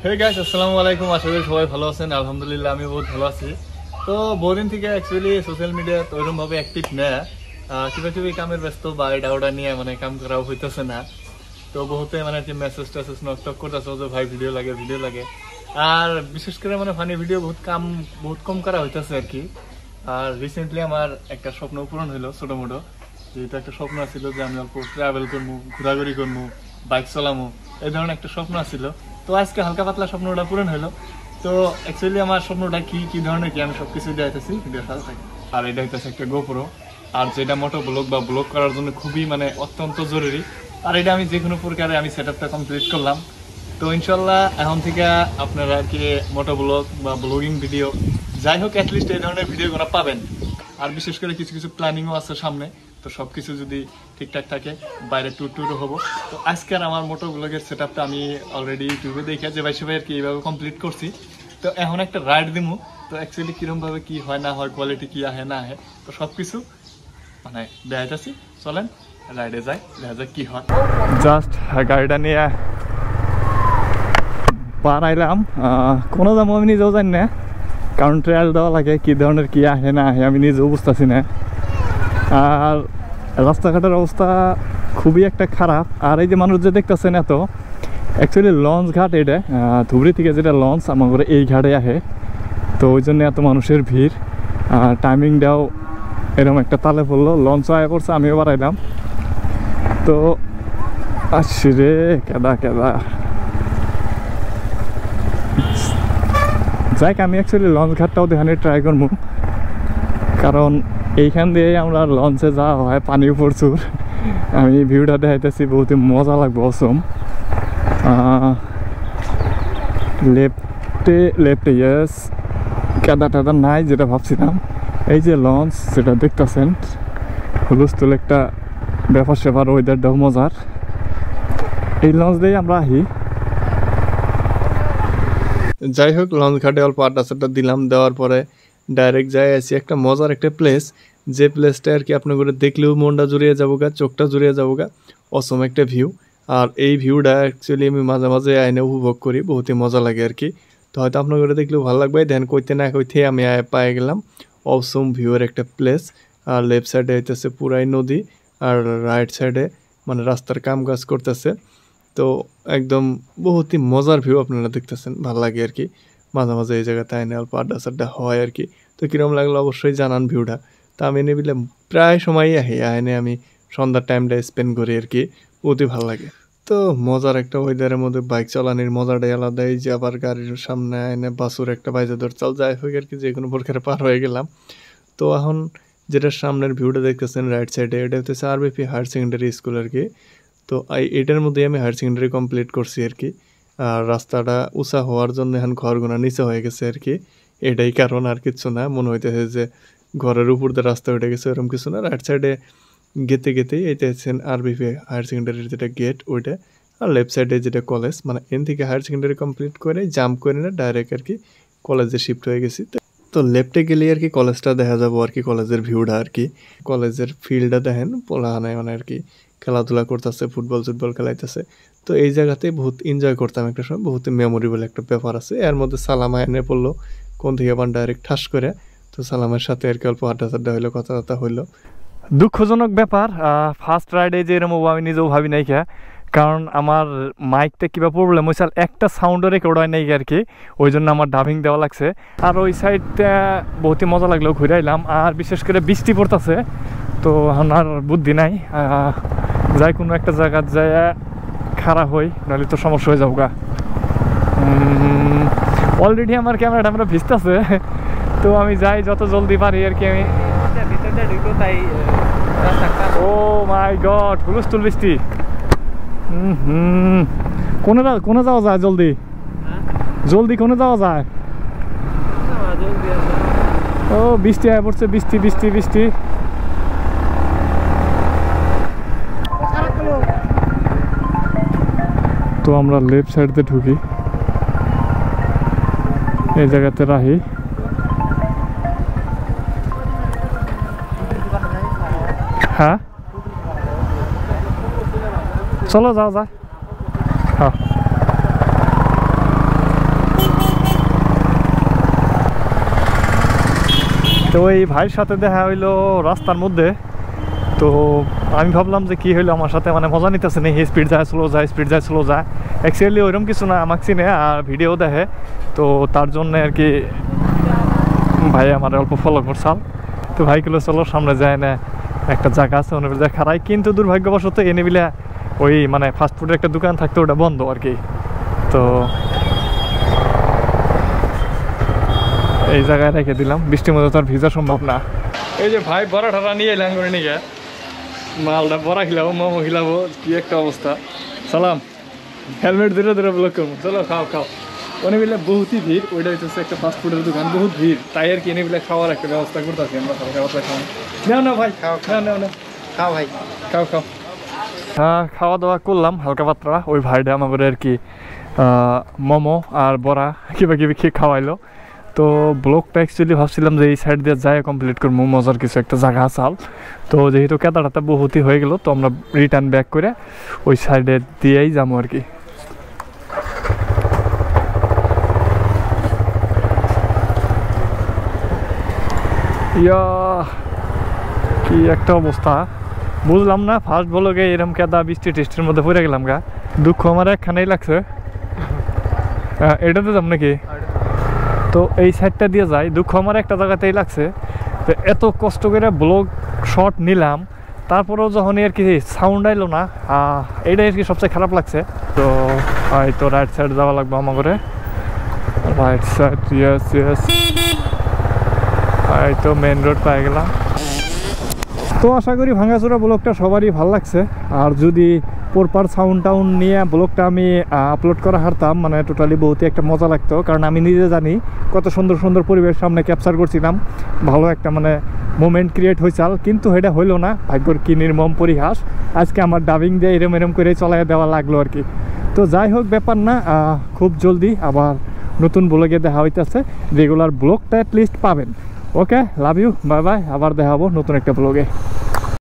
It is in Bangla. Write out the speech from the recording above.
হে গাইস, আসসালামু আলাইকুম। আশা করি সবাই ভালো আছেন। আলহামদুলিল্লাহ আমি বহুত ভালো আছি। তো বহুদিন থেকে অ্যাকচুয়ালি সোশ্যাল মিডিয়া তো ওইরকমভাবে অ্যাক্টিভ না, কিভাবে কামের ব্যস্ত বা এটা ওটা নিয়ে মানে কাম করা হইতেছে না। তো বহুতে মানে মেসেজ টেসেজ নক করতেছে যে ভাই ভিডিও লাগে। আর বিশেষ করে মানে ফানি ভিডিও বহুত কম করা হইতেছে আর কি। আর রিসেন্টলি আমার একটা স্বপ্ন পূরণ হইলো, ছোট মোটো যেহেতু একটা স্বপ্ন ছিল যে আমি অল্প ট্রাভেল করবো, ঘোরাঘুরি করবো, বাইক চালামো, এই ধরনের একটা স্বপ্ন ছিল। তো আজকে হালকা পাতলা স্বপ্নটা পূরণ হলো। তো অ্যাকচুয়ালি আমার স্বপ্নটা কি ধরনের কি আমি সবকিছু দেখাইতেছি ভিডিওর সাথে থাকি। আর এটা হইতেছে একটা গোপ্রো, আর যেটা মোটো ব্লগ বা ব্লগ করার জন্য খুবই মানে অত্যন্ত জরুরি। আর এটা আমি যে কোনো প্রকারে আমি সেট আপটা কমপ্লিট করলাম। তো ইনশাল্লাহ এখন থেকে আপনারা আর কি মোটো ব্লগ বা ব্লগিং ভিডিও যাই হোক অ্যাটলিস্ট এই ধরনের ভিডিওগুলো পাবেন। আর বিশেষ করে কিছু প্ল্যানিংও আছে সামনে। তো সব কিছু যদি ঠিকঠাক থাকে বাইরে ট্যুরও হবো। তো আজকের আমার মোটো ব্লগের সেট আপটা আমি অলরেডি ইউটিউবে দেখে যে ভাই সবাই আর কি এইভাবে কমপ্লিট করছি। তো এখন একটা রাইড দিমু। তো অ্যাকচুয়ালি কীরকমভাবে কী হয় না হয়, কোয়ালিটি কী আহে না আহে, তো সব কিছু মানে দেখাইতেছি। চলেন রাইডে যাই, দেখা যাক কী হয়। জাস্ট গাড়িটা নিয়ে বাড়াইলাম। কোনো দাম আমি নিজেও জানি না, কারণ ট্রায়াল দেওয়া লাগে কী ধরনের কী আহে না আহে আমি নিজেও বুঝতেছি না। আর রাস্তাঘাটের অবস্থা খুবই একটা খারাপ। আর এই যে মানুষ যে দেখতেছেন এত, অ্যাকচুয়ালি লঞ্চ ঘাট এটা ধুবড়ি থেকে যেটা লঞ্চ আমার ঘরে এই ঘাটে আহে। তো ওই জন্য এত মানুষের ভিড়। আর টাইমিংটাও এরকম একটা তালে পড়লো, লঞ্চ আয়া পড়ছে, আমিও বাড়াইলাম। তো আসছি রে কেদা যাই, আমি অ্যাকচুয়ালি লঞ্চ ঘাটটাও দেখানোর ট্রাই করবো, কারণ এইখান দিয়ে আমরা লঞ্চে যাওয়া হয়, পানিও প্রচুর। আমি ভিউটা দেখাইতেছি, বহুত মজা লাগবে। অসম লেফটে ইয়েস, কেদা নাই যেটা ভাবছিলাম। এই যে লঞ্চ যেটা দেখতেছেন, হুলস্থুল একটা ব্যাপার স্যাপার, ওয়েদারটাও মজার। এই লঞ্চ দিয়ে আমরা আহি। যাই হোক, লঞ্চ ঘাটে অল্প আড্ডা দিলাম, দেওয়ার পরে ডাইরেক্ট যাই আছি একটা মজার একটা প্লেস, যে প্লেসটা আর কি আপনার করে দেখলেও মনটা জুড়িয়ে যাবো গা, চোখটা জুড়িয়ে যাবো গা। অসম একটা ভিউ। আর এই ভিউটা অ্যাকচুয়ালি আমি মাঝে মাঝে আইনে উপভোগ করি, বহুতই মজা লাগে আর কি। তো হয়তো আপনার করে দেখলেও ভালো লাগবে। ধ্যান কইতে না কইতে আমি পায়ে গেলাম অসম ভিউয়ের একটা প্লেস। আর লেফট সাইডে হইতেছে পুরাই নদী, আর রাইট সাইডে মানে রাস্তার কাম কাজ করতেছে। তো একদম বহুতই মজার ভিউ আপনারা দেখতেছেন, ভালো লাগে আর কি। মাঝে মাঝে এই জায়গাতে আইনে অল্প আড্ডা হয় আর কি। তো কীরকম লাগলো অবশ্যই জানান ভিউটা। তা আমি এনে বিলে প্রায় সময়ই আইনে আমি সন্ধ্যার টাইমটা স্পেন্ড করি আর কি, বহুতই ভালো লাগে। তো মজার একটা ওয়েদারের মধ্যে বাইক চালানোর মজাটাই আলাদা। এই যে আবার গাড়ির সামনে আইনে বাসুর একটা বাইজে ধর চাল যাই হোক আর কি, যে কোনো প্রকারে পার হয়ে গেলাম। তো এখন যেটা সামনের ভিউটা দেখতেছেন রাইট সাইডে, এটা হচ্ছে আরবিপি হায়ার সেকেন্ডারি স্কুল আর কি। তো এটার মধ্যে আমি হায়ার সেকেন্ডারি কমপ্লিট করছি আর কি। আর রাস্তাটা উঁচা হওয়ার জন্য এখন ঘরগুনা নিচে হয়ে গেছে আর কি, এটাই কারণ, আর কিছু না। মনে হইতেছে যে ঘরের উপর দিয়ে রাস্তা উঠে গেছে, এরকম কিছু না। রাইট সাইডে গেতেই এটা হচ্ছে আরবিপি হায়ার সেকেন্ডারির যেটা গেট ওইটা। আর লেফট সাইডে যেটা কলেজ, মানে এন থেকে হায়ার সেকেন্ডারি কমপ্লিট করে জাম্প করে না ডাইরেক্ট আর কি কলেজে শিফট হয়ে গেছি। তো লেফটে গেলেই আর কি কলেজটা দেখা যাবো আর কি, কলেজের ভিউটা আর কি। কলেজের ফিল্ডটা দেখেন, পোলাহানে মানে আর কি খেলাধুলা করতেছে, ফুটবল খেলাইতেছে। তো এই জায়গাতে বহুত এনজয় করতাম একটা সময়, বহুত মেমোরেবল একটা ব্যাপার আছে। এর মধ্যে সালামা এনে পড়লো কোন থেকে আবার ডাইরেক্ট ঠাস করে। তো সালামের সাথে আর কি অল্প আড্ডা হইলো, কথাবার্তা হইলো। দুঃখজনক ব্যাপার, ফার্স্ট রাইডে যে এরকম আমি নিজেও ভাবি নাই কে, কারণ আমার মাইকটা কিবা প্রবলেম হয়েছে, একটা সাউন্ডও রেকর্ড হয় নাই আর কি, ওই জন্য আমার ডাবিং দেওয়া লাগছে। আর ওই সাইডটা বহুতই মজা লাগলো, ঘুরে আইলাম। আর বিশেষ করে বৃষ্টি পড়তেছে, তো আমার বুদ্ধি নাই, যাই কোনো একটা জায়গা যায় খারাপ হই, নাহলে তো সমস্যা হয়ে যাবো গা। অলরেডি আমার ক্যামেরাটা আমরা ভিজতেছে, তো আমি যাই যত জলদি পারি আর কি। আমি ও মাই গড, হুলস্থুল বৃষ্টি। কোনে যাওয়া যায় জলদি কোনে যাওয়া যায়? ও বৃষ্টি আয় পড়ছে, বৃষ্টি। তো আমরা লেফট সাইডতে ঢুকি, এই জায়গাতে রাহি। হ্যাঁ চলো যাও। হ্যাঁ তো ওই ভাইয়ের সাথে দেখা হইলো রাস্তার মধ্যে। তো আমি ভাবলাম যে কী হইলো আমার সাথে, মানে মজা নিতেছে না, স্পিড যায় স্লো যায়, স্পিড যায় স্লো যায়। অ্যাকচুয়ালি ওইরকম কিছু না, আমাকে চিনে আর ভিডিও দেখে, তো তার জন্যে আর কি ভাই আমার অল্প ফলো করছাল। তো ভাই গুলো চলো সামনে যায় না, একটা জায়গা আছে ওনার যা খারাই, কিন্তু দুর্ভাগ্যবশত এনে বিলা ওই মানে ফাস্টফুডের একটা দোকান থাকতো, ওটা বন্ধ আর কি। তো এই জায়গায় রেখে দিলাম, বৃষ্টির মধ্যে তো আর ভিজা সম্ভব না। এই যে ভাই বড়া ঠাড়া নিয়ে এলাম করে নিয়ে, মালটা বড়া খিলাবো, মোমো খিলাবো, কি একটা অবস্থা। সালাম, হেলমেট ধরে ধরে ব্লক করবো, চলো খাও খাও। ওনে মিলে বহুতই ভিড়, ওইটা হচ্ছে একটা ফাস্টফুডের দোকান, বহুত ভিড়, তাই আর কি এনে মিলে খাওয়ার একটা ব্যবস্থা করতেছি আমরা। খাওয়া নেও না ভাই, খাও খাও, নেও না খাও ভাই, খাও খাও। হ্যাঁ, খাওয়া দাওয়া করলাম হালকা পাতলা। ওই ভাইটা আমাদের আর কি মোমো আর বড়া কিবা কিবি খেয়ে খাওয়াইলো। তো ব্লগটা অ্যাকচুয়ালি ভাবছিলাম যে এই সাইড দিয়ে যাই কমপ্লিট করবো, মজার কিছু একটা জায়গা আসাল। তো যেহেতু কেদারাটা বহুতই হয়ে গেল, তো আমরা রিটার্ন ব্যাক করে ওই সাইডে দিয়েই যাবো আর কি। ইয়া কি একটা অবস্থা, বুঝলাম না। ফার্স্ট ব্লগে এরকম কেদা বৃষ্টি টেস্টের মধ্যে পড়ে গেলাম গা, দুঃখ আমার একখানেই লাগছে। এটাতে যাব নাকি? তো এই সাইডটা দিয়ে যাই, দুঃখ আমার একটা জায়গাতেই লাগছে। তো এত কষ্ট করে ব্লগ শট নিলাম, তারপরেও যখন আর কি সাউন্ড আইলো না, এইটাই আর কি সবচেয়ে খারাপ লাগছে। তো হয়তো রাইট সাইড যাওয়া লাগবে আমার করে, রাইট সাইড, ইয়েস ইয়েস, হয়তো মেন রোড পাই গেলাম। তো আশা করি ভাঙাচোরা ব্লগটা সবারই ভালো লাগছে। আর যদি প্রপার সাউন্ড টাউন নিয়ে ব্লগটা আমি আপলোড করা হারতাম, মানে টোটালি বহুতই একটা মজা লাগতো, কারণ আমি নিজে জানি কত সুন্দর সুন্দর পরিবেশ সামনে ক্যাপচার করছিলাম, ভালো একটা মানে মোমেন্ট ক্রিয়েট হয়েছাল। কিন্তু এটা হইলো না, ভাগ্যর কি নির্মম পরিহাস, আজকে আমার ডাবিং দিয়ে এরম এরম করে চলাই দেওয়া লাগলো আর কি। তো যাই হোক, ব্যাপার না, খুব জলদি আবার নতুন ব্লগে দেখা হইতেছে, রেগুলার ব্লগটা অ্যাটলিস্ট পাবেন। ওকে, লাভ ইউ, বাই বাই, আবার দেখাবো নতুন একটা ব্লগে।